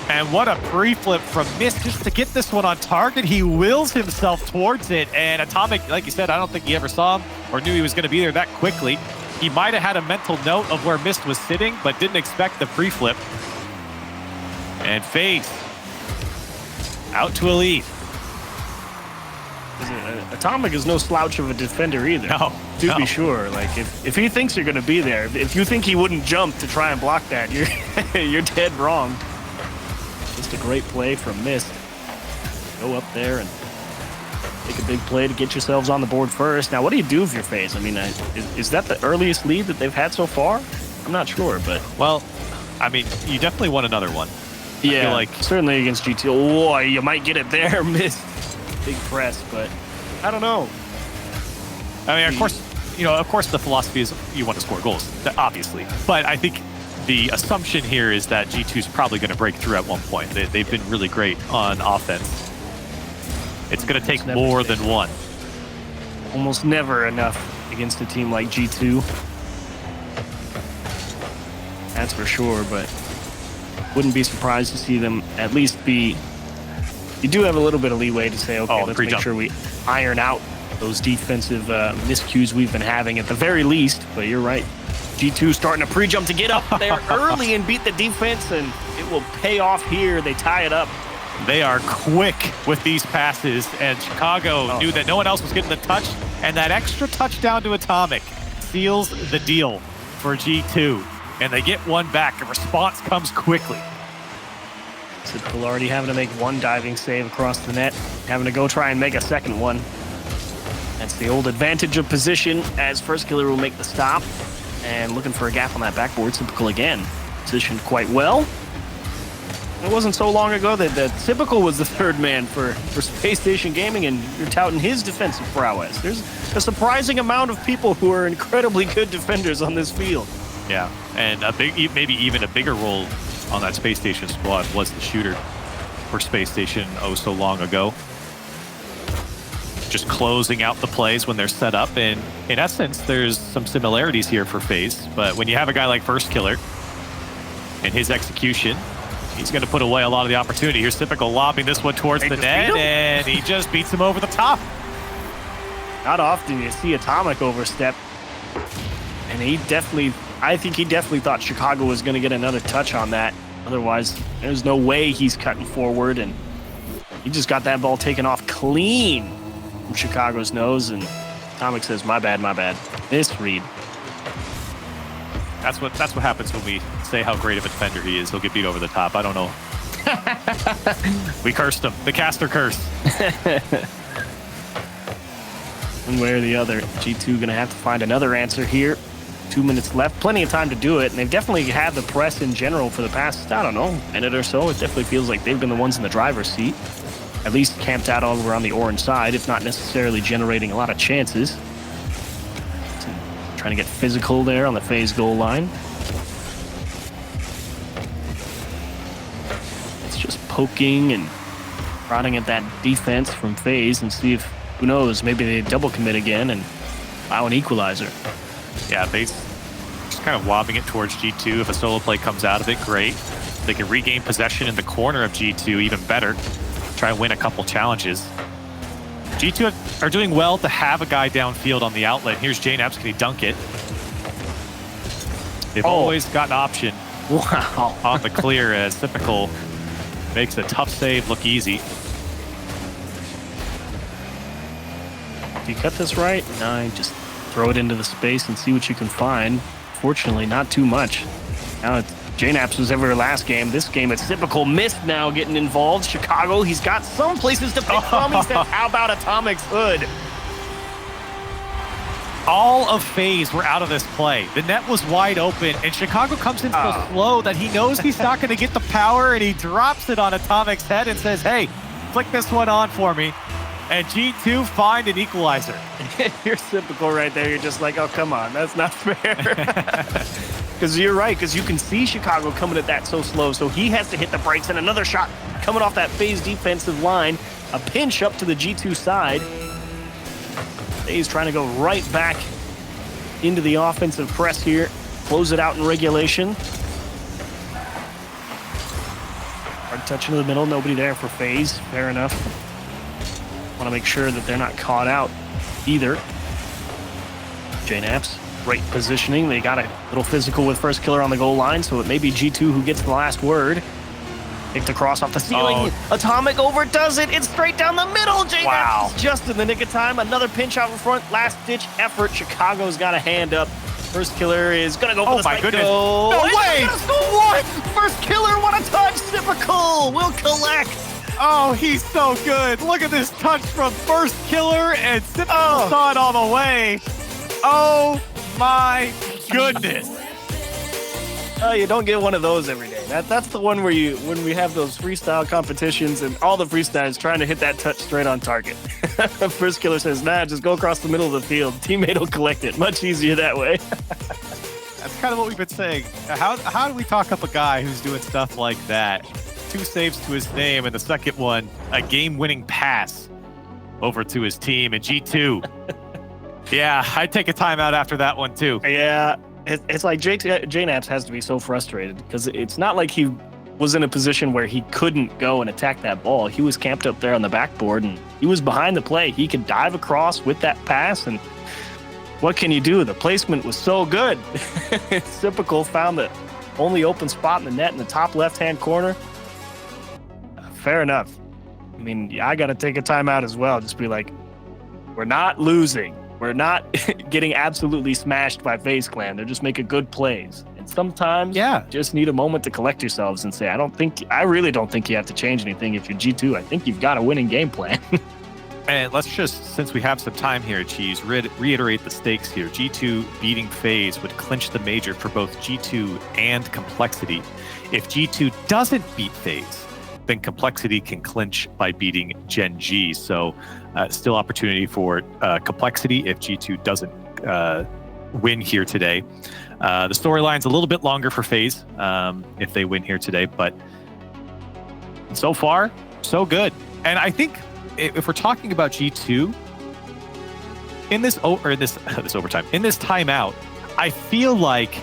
And what a pre-flip from Mist just to get this one on target. He wills himself towards it, and Atomic, like you said, I don't think he ever saw him or knew he was going to be there that quickly. He might have had a mental note of where Mist was sitting, but didn't expect the pre-flip. And FaZe out to a lead. Atomic is no slouch of a defender either. No, to be sure. Like if he thinks you're going to be there, if you think he wouldn't jump to try and block that, you're dead wrong. Just a great play from Mist. Go up there and take a big play to get yourselves on the board first. Now, what do you do if you're FaZe? I mean, is that the earliest lead that they've had so far? I'm not sure, but well, I mean, you definitely want another one. Yeah, I feel like certainly against GT. Oh, you might get it there, Mist. Big press, but I don't know. I mean, of course, the philosophy is you want to score goals, obviously. But I think the assumption here is that G2 is probably going to break through at one point. They've been really great on offense. It's going to take more than one. Almost never enough against a team like G2. That's for sure, but wouldn't be surprised to see them at least be... You do have a little bit of leeway to say, okay, let's make sure we iron out those defensive miscues we've been having at the very least. But you're right. G2 starting a pre-jump to get up there early and beat the defense, and it will pay off here. They tie it up. They are quick with these passes, and Chicago knew that no one else was getting the touch, and that extra touchdown to Atomic seals the deal for G2. And they get one back. A response comes quickly. Typical already having to make one diving save across the net, having to go try and make a second one. That's the old advantage of position as First Killer will make the stop. And looking for a gap on that backboard, Typical again. Positioned quite well. It wasn't so long ago that Typical was the third man for Space Station Gaming, and you're touting his defensive prowess. There's a surprising amount of people who are incredibly good defenders on this field. Yeah, and maybe even a bigger role on that Space Station squad was the shooter for Space Station so long ago. Just closing out the plays when they're set up, and in essence, there's some similarities here for FaZe, but when you have a guy like First Killer and his execution, he's going to put away a lot of the opportunity. Here's Typical lobbing this one towards the net, and he just beats him over the top. Not often you see Atomic overstep, and I think he definitely thought Chicago was going to get another touch on that. Otherwise, there's no way he's cutting forward, and he just got that ball taken off clean from Chicago's nose, and Atomic says, my bad. Misread. That's what happens when we say how great of a defender he is. He'll get beat over the top. I don't know. We cursed him. The caster curse. One way or the other, G2 going to have to find another answer here. 2 minutes left. Plenty of time to do it, and they've definitely had the press in general for the past, I don't know, minute or so. It definitely feels like they've been the ones in the driver's seat. At least camped out all around the orange side, if not necessarily generating a lot of chances. Trying to get physical there on the FaZe goal line. It's just poking and prodding at that defense from FaZe and see if, who knows, maybe they double commit again and allow an equalizer. Yeah, FaZe just kind of lobbing it towards G2. If a solo play comes out of it, great. They can regain possession in the corner of G2, even better. Try and win a couple challenges. G2 are doing well to have a guy downfield on the outlet. Here's JNAPS. Can he dunk it? They've always got an option on the clear as typical makes a tough save look easy. If you cut this right, no, just throw it into the space and see what you can find. Fortunately, not too much. Now it's JNAPS was ever last game. This game, it's typical Mist now getting involved. Chicago, he's got some places to pick from. He said, how about Atomic's hood? All of FaZe were out of this play. The net was wide open, and Chicago comes in so slow that he knows he's not going to get the power, and he drops it on Atomic's head and says, hey, flick this one on for me. And G2 find an equalizer. You're typical right there. You're just like, oh, come on. That's not fair. Because you're right, because you can see Chicago coming at that so slow, so he has to hit the brakes, and another shot coming off that FaZe defensive line. A pinch up to the G2 side. FaZe trying to go right back into the offensive press here. Close it out in regulation. Hard touch into the middle. Nobody there for FaZe. Fair enough. Want to make sure that they're not caught out either. JNAPS, great positioning. They got a little physical with first killer on the goal line, so it may be G2 who gets the last word. Picked across off the ceiling. Atomic overdoes it. It's straight down the middle. JNAPS just in the nick of time. Another pinch out in front. Last-ditch effort. Chicago's got a hand up. First killer is going to go for the spike. No way! What? First killer, what a touch. Typical. Will collect. Oh, he's so good. Look at this touch from first killer, and Sippo saw it all the way. Oh my goodness. Oh, you don't get one of those every day. That's the one where when we have those freestyle competitions and all the freestylers trying to hit that touch straight on target. First killer says, nah, just go across the middle of the field. Teammate will collect it. Much easier that way. That's kind of what we've been saying. How do we talk up a guy who's doing stuff like that? 2 saves to his name, and the second one, a game-winning pass over to his team, and G2. Yeah, I'd take a timeout after that one, too. Yeah, it's like JNAPS has to be so frustrated, because it's not like he was in a position where he couldn't go and attack that ball. He was camped up there on the backboard, and he was behind the play. He could dive across with that pass, and what can you do? The placement was so good. Typical found the only open spot in the net in the top left-hand corner. Fair enough. I mean, I got to take a timeout as well. Just be like, we're not losing. We're not getting absolutely smashed by FaZe Clan. They're just making good plays. And sometimes you just need a moment to collect yourselves and say, I really don't think you have to change anything if you're G2. I think you've got a winning game plan. And let's just, since we have some time here, Cheese, reiterate the stakes here. G2 beating FaZe would clinch the major for both G2 and Complexity. If G2 doesn't beat FaZe, then Complexity can clinch by beating Gen G. So still opportunity for Complexity if G2 doesn't win here today. The storyline's a little bit longer for FaZe if they win here today, but so far, so good. And I think if we're talking about G2, in this overtime, in this timeout, I feel like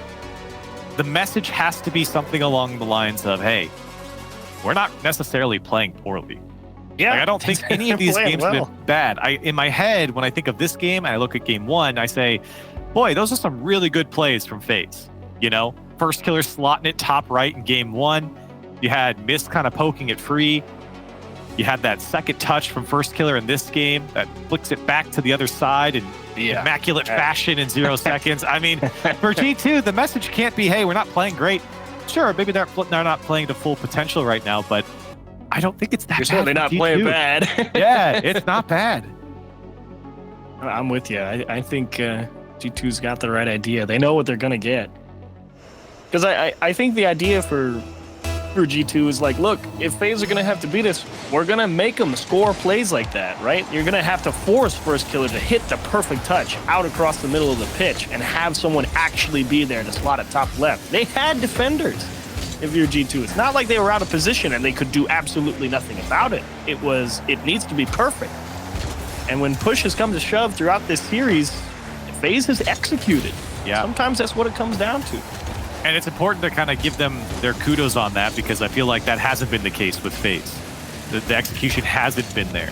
the message has to be something along the lines of, hey, we're not necessarily playing poorly. Yeah, I don't think any of these games have been bad. In my head, when I think of this game and I look at game 1, I say, boy, those are some really good plays from FaZe. You know, first killer slotting it top right in game 1. You had Mist kind of poking it free. You had that second touch from first killer in this game that flicks it back to the other side in immaculate fashion in 0 seconds. I mean, for G2, the message can't be, hey, we're not playing great. Sure, maybe they're not playing to full potential right now, but I don't think it's that bad. You're certainly not playing bad. Yeah, it's not bad. I'm with you. I think G2's got the right idea. They know what they're going to get. Because I think the idea for G2 is like, look, if FaZe are going to have to beat us, we're going to make them score plays like that, right? You're going to have to force first killer to hit the perfect touch out across the middle of the pitch and have someone actually be there to slot it top left. They had defenders if you're G2. It's not like they were out of position and they could do absolutely nothing about it. It needs to be perfect. And when push has come to shove throughout this series, FaZe has executed. Yeah. Sometimes that's what it comes down to. And it's important to kind of give them their kudos on that because I feel like that hasn't been the case with FaZe. The execution hasn't been there.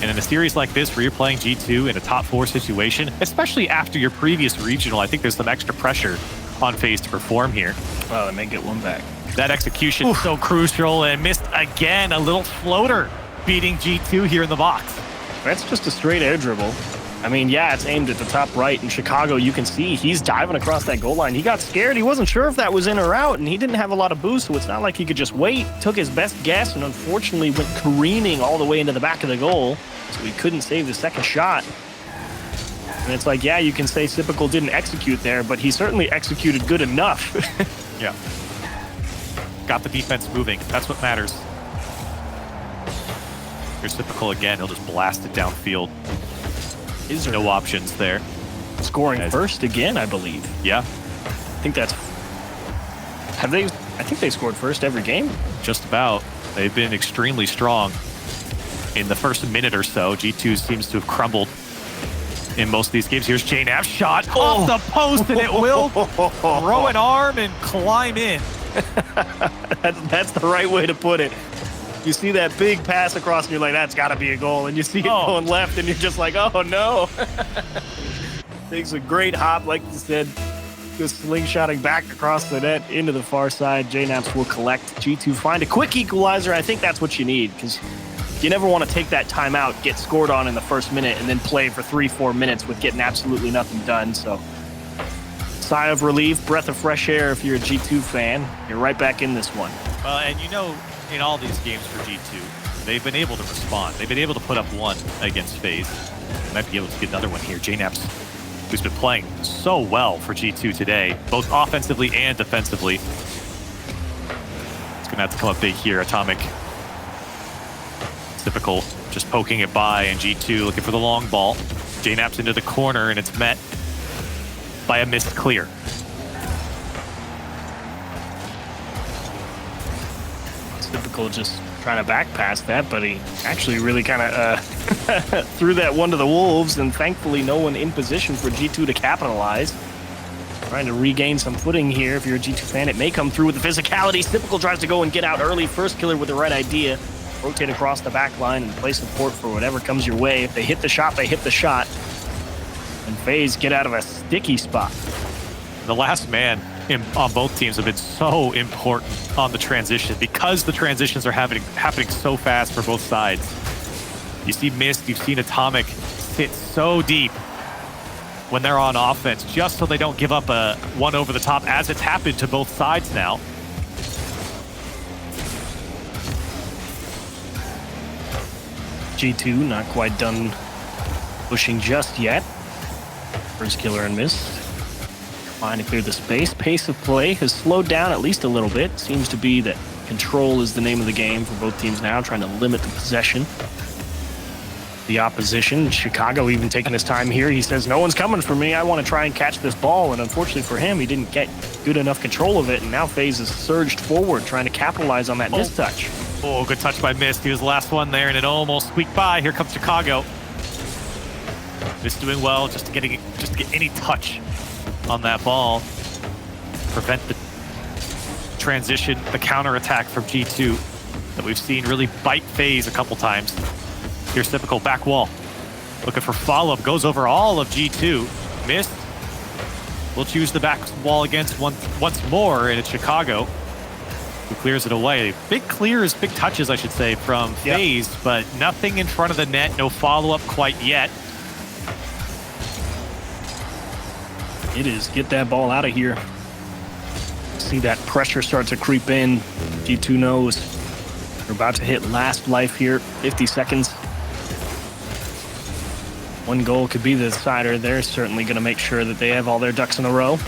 And in a series like this where you're playing G2 in a top 4 situation, especially after your previous regional, I think there's some extra pressure on FaZe to perform here. Well, they may get one back. That execution is so crucial, and missed again. A little floater beating G2 here in the box. That's just a straight air dribble. I mean, yeah, it's aimed at the top right. In Chicago, you can see he's diving across that goal line. He got scared. He wasn't sure if that was in or out, and he didn't have a lot of boost, so it's not like he could just wait. Took his best guess and unfortunately went careening all the way into the back of the goal, so he couldn't save the second shot. And it's like, yeah, you can say Sypical didn't execute there, but he certainly executed good enough. Yeah. Got the defense moving. That's what matters. Here's Sypical again. He'll just blast it downfield. Is there No options there. scoring first again, I believe. Yeah, I think that's... Have they... I think they scored first every game. just about. They've been extremely strong in the first minute or so. G2 seems to have crumbled in most of these games. Here's JNAP's shot off the post, and it will throw an arm and climb in. That's the right way to put it. You see that big pass across and you're like, that's got to be a goal. And you see it going left and you're just like, oh no. Takes a great hop, like you said, just slingshotting back across the net into the far side. JNAPs will collect. G2 find a quick equalizer. I think that's what you need, because you never want to take that timeout, get scored on in the first minute, and then play for 3-4 minutes with getting absolutely nothing done. So sigh of relief, breath of fresh air if you're a G2 fan. You're right back in this one. And you know, in all these games for G2, they've been able to respond. They've been able to put up one against FaZe. Might be able to get another one here. JNAPs, who's been playing so well for G2 today, both offensively and defensively. It's gonna have to come up big here. Atomic, Typical, just poking it by, and G2 looking for the long ball. JNAPs into the corner, and it's met by a missed clear. Typical just trying to back pass that, but he actually really kind of threw that one to the Wolves, and thankfully no one in position for G2 to capitalize. Trying to regain some footing here. If you're a G2 fan, it may come through with the physicality. Typical tries to go and get out early. First killer with the right idea. Rotate across the back line and play support for whatever comes your way. If they hit the shot, they hit the shot. And FaZe get out of a sticky spot. The last man on both teams have been so important on the transition, because the transitions are happening so fast for both sides. You see Mist, you've seen Atomic sit so deep when they're on offense, just so they don't give up a one over the top, as it's happened to both sides now. G2 not quite done pushing just yet. First killer and Mist. Trying to clear the space. Pace of play has slowed down at least a little bit. Seems to be that control is the name of the game for both teams now, trying to limit the possession. The opposition, Chicago even taking his time here. He says, no one's coming for me. I want to try and catch this ball. And unfortunately for him, he didn't get good enough control of it. And now FaZe has surged forward, trying to capitalize on that mistouch. Oh, good touch by Mist. He was the last one there, and it almost squeaked by. Here comes Chicago. Mist doing well, just to get any touch on that ball. Prevent the transition, the counterattack from G2 that we've seen really bite FaZe a couple times. Here's Typical, back wall. Looking for follow-up, goes over all of G2. Missed. We'll choose the back wall against once more, and it's Chicago who clears it away. Big clears, big touches, I should say, from FaZe, but nothing in front of the net, no follow-up quite yet. It is get that ball out of here. See that pressure start to creep in. G2 knows we're about to hit last life here. 50 seconds. One goal could be the decider. They're certainly going to make sure that they have all their ducks in a row.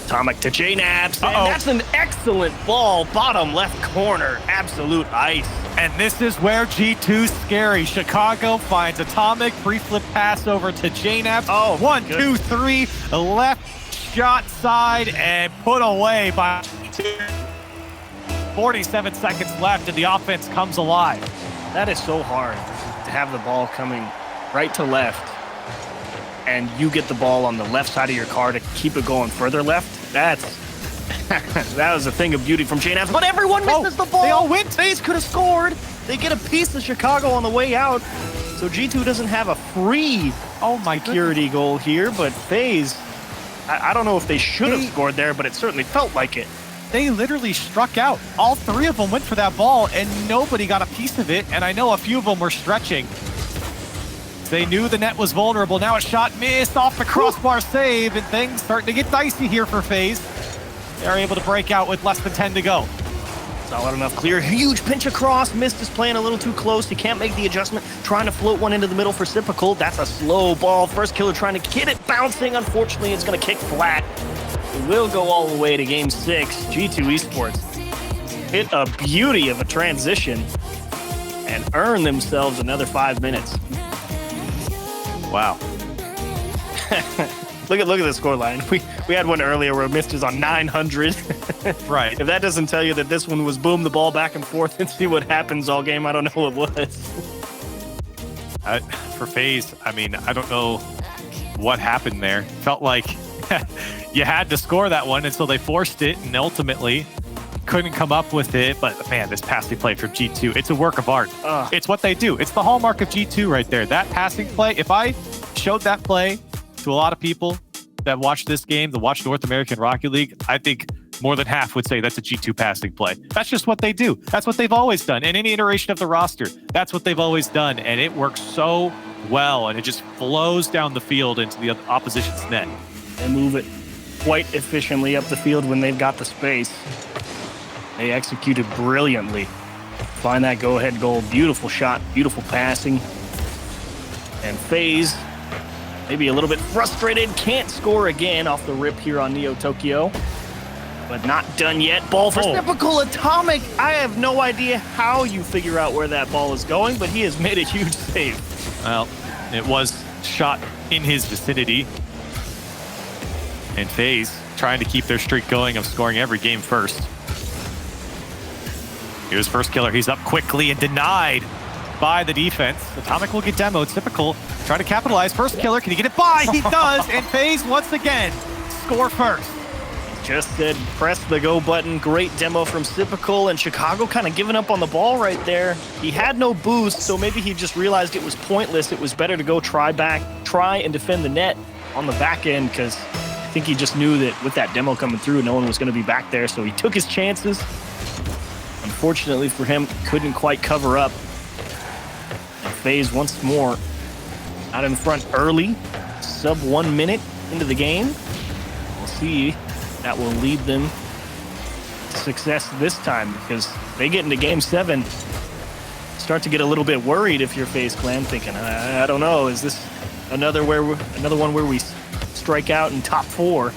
Atomic to JNAPs, and that's an excellent ball. Bottom left corner, absolute ice. And this is where G2's scary. Chicago finds Atomic, pre-flip pass over to JNAPs. Oh, 1, 2, 3, left shot side, and put away by G2. 47 seconds left, and the offense comes alive. That is so hard to have the ball coming right to left, and you get the ball on the left side of your car to keep it going further left. That was a thing of beauty from JNAPs, but everyone misses the ball. They all went. FaZe could have scored. They get a piece of Chicago on the way out, so G2 doesn't have a free security goal here, but FaZe, I don't know if they should have scored there, but it certainly felt like it. They literally struck out. All three of them went for that ball, and nobody got a piece of it, and I know a few of them were stretching. They knew the net was vulnerable. Now a shot missed off the crossbar save, and things starting to get dicey here for FaZe. They're able to break out with less than 10 to go. Solid enough clear. Huge pinch across. Mist is playing a little too close. He can't make the adjustment. Trying to float one into the middle for Sipical. That's a slow ball. First killer trying to get it bouncing. Unfortunately, it's going to kick flat. It will go all the way to game 6. G2 Esports hit a beauty of a transition and earn themselves another 5 minutes. Wow. Look at the scoreline. We had one earlier where Mist is on 900. Right. If that doesn't tell you that this one was boom the ball back and forth and see what happens all game, I don't know what was. For FaZe, I mean, I don't know what happened there. Felt like you had to score that one, and so they forced it, and ultimately couldn't come up with it. But man, this passing play from G2, it's a work of art. It's what they do. It's the hallmark of G2 right there. That passing play, if I showed that play to a lot of people that watch this game, that watch North American Rocket League, I think more than half would say that's a G2 passing play. That's just what they do. That's what they've always done. In any iteration of the roster, that's what they've always done. And it works so well, and it just flows down the field into the opposition's net. They move it quite efficiently up the field when they've got the space. They executed brilliantly. Find that go-ahead goal. Beautiful shot, beautiful passing. And FaZe, maybe a little bit frustrated, can't score again off the rip here on Neo Tokyo. But not done yet. Ball for Typical Atomic. I have no idea how you figure out where that ball is going, but he has made a huge save. Well, it was shot in his vicinity. And FaZe trying to keep their streak going of scoring every game first. Here's first killer. He's up quickly and denied by the defense. Atomic will get demoed. Typical trying to capitalize. First killer. Can he get it by? He does. And FaZe once again score first. Just said press the go button. Great demo from Sipical, and Chicago kind of giving up on the ball right there. He had no boost, so maybe he just realized it was pointless. It was better to go try and defend the net on the back end, because I think he just knew that with that demo coming through, no one was going to be back there, so he took his chances. Unfortunately for him, couldn't quite cover up. And FaZe once more out in front early, sub 1 minute into the game. We'll see. That will lead them to success this time, because they get into game 7. Start to get a little bit worried if you're FaZe Clan, thinking, I don't know, is this another one where we strike out in top 4?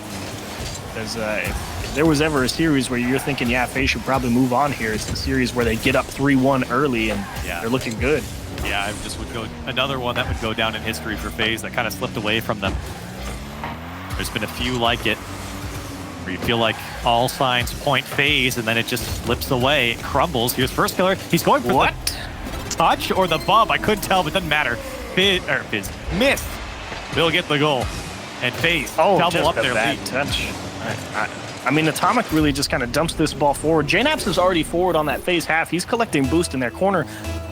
Because if there was ever a series where you're thinking, yeah, FaZe should probably move on here, it's the series where they get up 3-1 early and they're looking good. Yeah, I just would go another one that would go down in history for FaZe that kind of slipped away from them. There's been a few like it, where you feel like all signs point FaZe, and then it just slips away, it crumbles. Here's first killer. He's going for the touch or the bump. I couldn't tell, but doesn't matter. Missed. They'll get the goal. And FaZe double up their lead. Touch. I mean, Atomic really just kind of dumps this ball forward. JNaps is already forward on that FaZe half. He's collecting boost in their corner.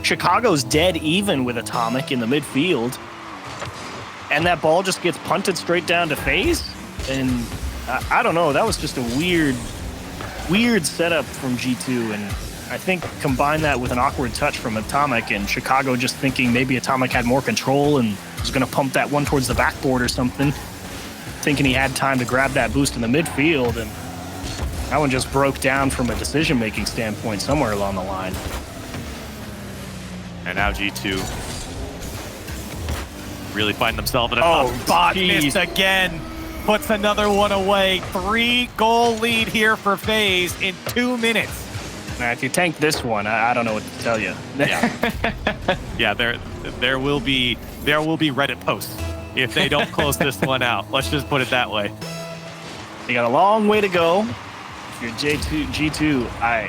Chicago's dead even with Atomic in the midfield. And that ball just gets punted straight down to FaZe. And I don't know, that was just a weird setup from G2, and I think combine that with an awkward touch from Atomic, and Chicago just thinking maybe Atomic had more control and was going to pump that one towards the backboard or something, thinking he had time to grab that boost in the midfield, and that one just broke down from a decision-making standpoint somewhere along the line. And now G2 really find themselves in a tough spot. Missed again. Puts another one away. 3-goal lead here for FaZe in 2 minutes. Now, if you tank this one, I don't know what to tell you. Yeah, there will be Reddit posts if they don't close this one out. Let's just put it that way. You got a long way to go. If you're G2,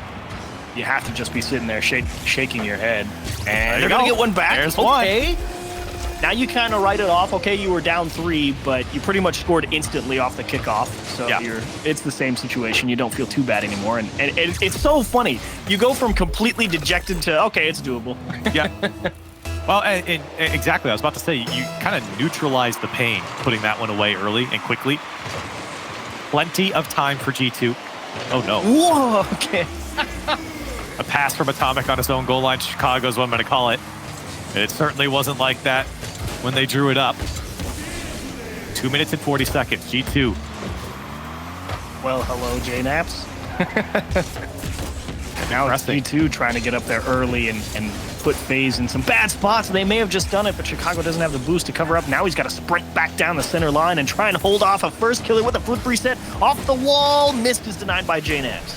you have to just be sitting there shaking your head. And they're gonna get one back. There's one. now you kind of write it off. Okay, you were down 3, but you pretty much scored instantly off the kickoff. So it's the same situation. You don't feel too bad anymore. And it's so funny. You go from completely dejected to, okay, it's doable. Yeah. Well, and exactly. I was about to say, you kind of neutralize the pain putting that one away early and quickly. Plenty of time for G2. Oh, no. Whoa, okay. A pass from Atomic on his own goal line. Chicago is what I'm going to call it. It certainly wasn't like that when they drew it up. 2 minutes and 40 seconds. G2. Well, hello, J-Naps. Now it's G2 trying to get up there early and put FaZe in some bad spots. They may have just done it, but Chicago doesn't have the boost to cover up. Now he's got to sprint back down the center line and try and hold off a first killer with a flip reset off the wall. Mist is denied by J-Naps.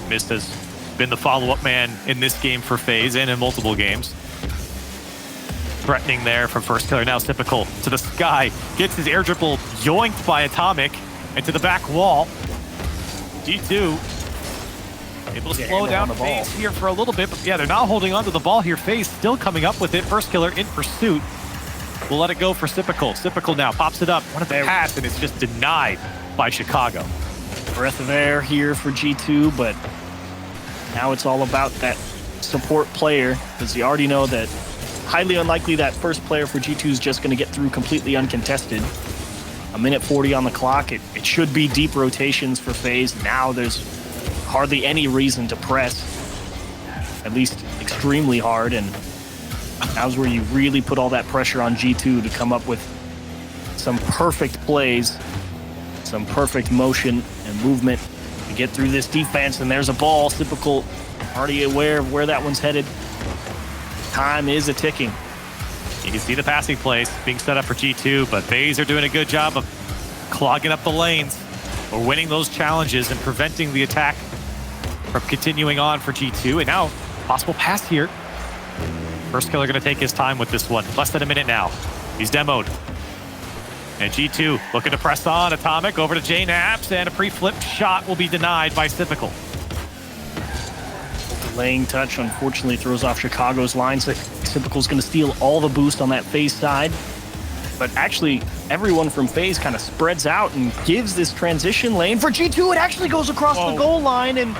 Mist has been the follow-up man in this game for FaZe and in multiple games. Threatening there from first killer. Now typical to the sky. Gets his air dribble yoinked by Atomic into the back wall. G2 able to slow down FaZe here for a little bit, but they're not holding on to the ball here. FaZe still coming up with it. First killer in pursuit. We'll let it go for Sipical. Sipical now pops it up. One of the pass, and it's just denied by Chicago. Breath of air here for G2, but now it's all about that support player, because you already know that highly unlikely that first player for G2 is just going to get through completely uncontested. A minute 40 on the clock. It should be deep rotations for FaZe. Now there's hardly any reason to press, at least extremely hard, and now's where you really put all that pressure on G2 to come up with some perfect plays, some perfect motion and movement to get through this defense. And there's a ball. Typical, already aware of where that one's headed. Time is a-ticking. You can see the passing plays being set up for G2, but FaZe are doing a good job of clogging up the lanes or winning those challenges and preventing the attack from continuing on for G2. And now, possible pass here. First killer going to take his time with this one. Less than a minute now. He's demoed. And G2 looking to press on. Atomic over to J-Naps, and a pre-flipped shot will be denied by Sipical. Delaying touch, unfortunately, throws off Chicago's line. So Sipical's going to steal all the boost on that FaZe side. But actually, everyone from FaZe kind of spreads out and gives this transition lane for G2. It actually goes across the goal line, and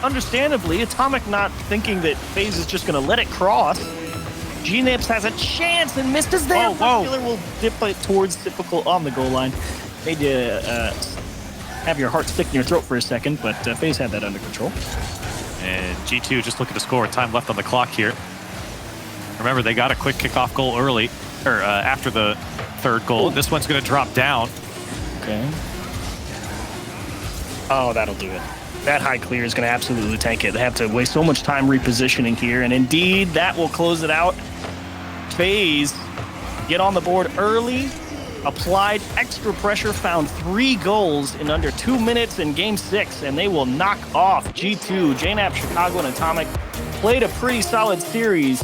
understandably, Atomic not thinking that FaZe is just going to let it cross. G-Nips has a chance, and Mist is there. Killer will dip it towards Typical on the goal line. Made you have your heart stick in your throat for a second, but FaZe had that under control. And G2 just looking to score. Time left on the clock here. Remember, they got a quick kickoff goal early, or after the third goal. This one's going to drop down. Okay. Oh, that'll do it. That high clear is going to absolutely tank it. They have to waste so much time repositioning here, and indeed, that will close it out. FaZe get on the board early, applied extra pressure, found 3 goals in under 2 minutes in Game 6, and they will knock off G2. J-Nap, Chicago, and Atomic played a pretty solid series.